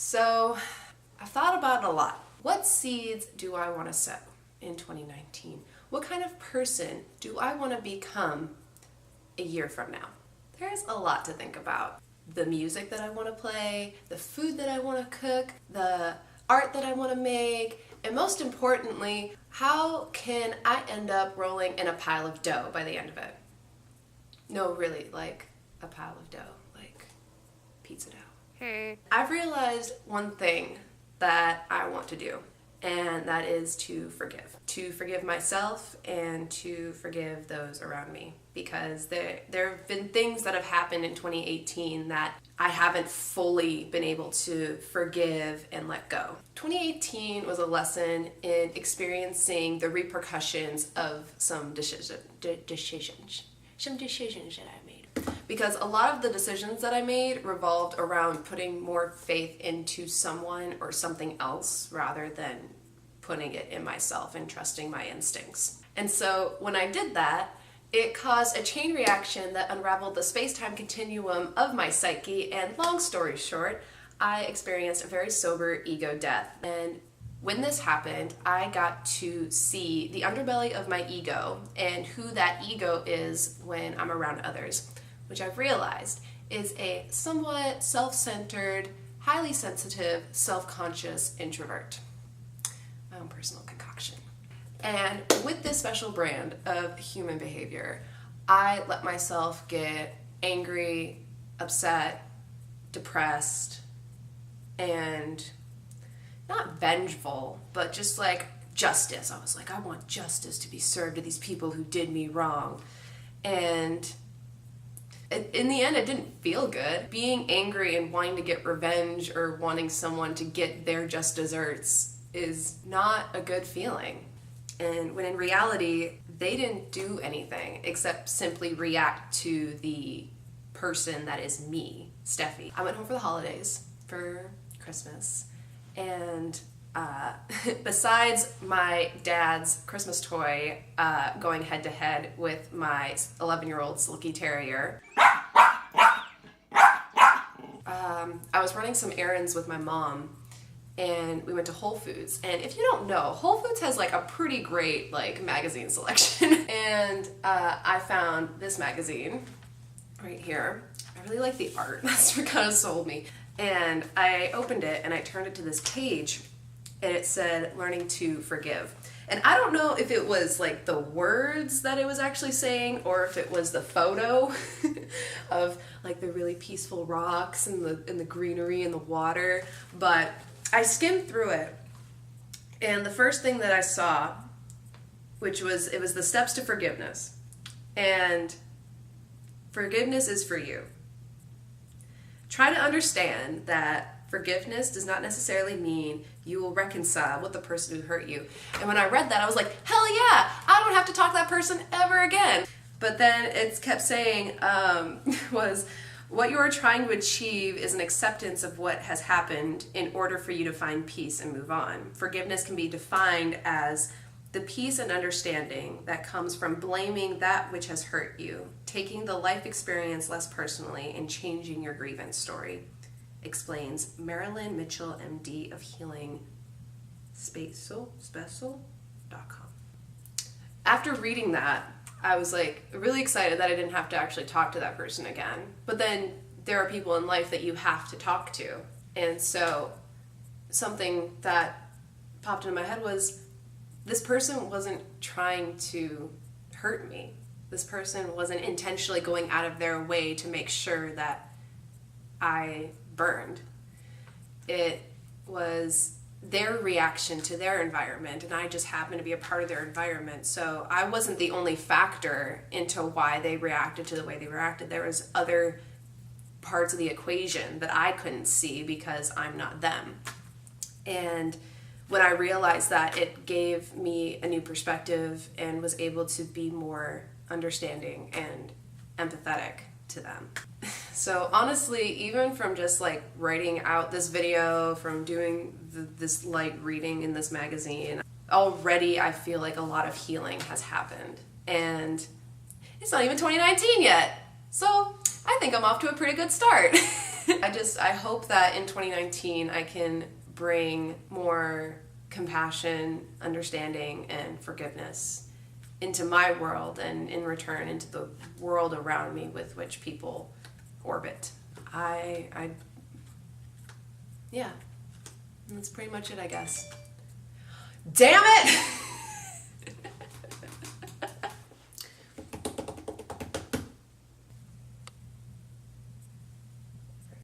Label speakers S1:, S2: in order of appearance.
S1: So I've thought about it a lot. What seeds do I want to sow in 2019? What kind of person do I want to become a year from now? There's a lot to think about. The music that I want to play, the food that I want to cook, the art that I want to make, and most importantly, how can I end up rolling in a pile of dough by the end of it? No, really, like a pile of dough, like pizza dough. I've realized one thing that I want to do, and that is to forgive. To forgive myself and to forgive those around me. Because there have been things that have happened in 2018 that I haven't fully been able to forgive and let go. 2018 was a lesson in experiencing the repercussions of some decisions that I made. Because a lot of the decisions that I made revolved around putting more faith into someone or something else rather than putting it in myself and trusting my instincts. And so when I did that, it caused a chain reaction that unraveled the space-time continuum of my psyche, and long story short, I experienced a very sober ego death. And when this happened, I got to see the underbelly of my ego and who that ego is when I'm around others, which I've realized is a somewhat self-centered, highly sensitive, self-conscious introvert. My own personal concoction. And with this special brand of human behavior, I let myself get angry, upset, depressed, and not vengeful, but just like justice. I was like, I want justice to be served to these people who did me wrong. And in the end, it didn't feel good. Being angry and wanting to get revenge or wanting someone to get their just desserts is not a good feeling. And when in reality, they didn't do anything except simply react to the person that is me, Steffi. I went home for the holidays, for Christmas, and besides my dad's Christmas toy going head to head with my 11-year-old Silky Terrier, I was running some errands with my mom, and we went to Whole Foods. And if you don't know, Whole Foods has like a pretty great like magazine selection. And I found this magazine right here. I really like the art. That's what kind of sold me. And I opened it and I turned it to this page, and it said learning to forgive. And I don't know if it was like the words that it was actually saying or if it was the photo of like the really peaceful rocks and the greenery and the water, but I skimmed through it, and the first thing that I saw, it was the steps to forgiveness. And forgiveness is for you. Try to understand that forgiveness does not necessarily mean you will reconcile with the person who hurt you. And when I read that, I was like, hell yeah, I don't have to talk to that person ever again. But then it kept saying, what you are trying to achieve is an acceptance of what has happened in order for you to find peace and move on. Forgiveness can be defined as the peace and understanding that comes from blaming that which has hurt you, taking the life experience less personally, and changing your grievance story, explains Marilyn Mitchell, MD of Healing Special.com. After reading that, I was like really excited that I didn't have to actually talk to that person again. But then there are people in life that you have to talk to. And so something that popped into my head was, this person wasn't trying to hurt me. This person wasn't intentionally going out of their way to make sure that I burned. It was their reaction to their environment, and I just happened to be a part of their environment. So I wasn't the only factor into why they reacted to the way they reacted. There was other parts of the equation that I couldn't see because I'm not them. And when I realized that, it gave me a new perspective and was able to be more understanding and empathetic to them. So honestly, even from just like writing out this video, from doing this light reading in this magazine, already I feel like a lot of healing has happened. And it's not even 2019 yet. So I think I'm off to a pretty good start. I hope that in 2019 I can bring more compassion, understanding, and forgiveness into my world, and in return into the world around me with which people orbit. Yeah, that's pretty much it, I guess. Damn it!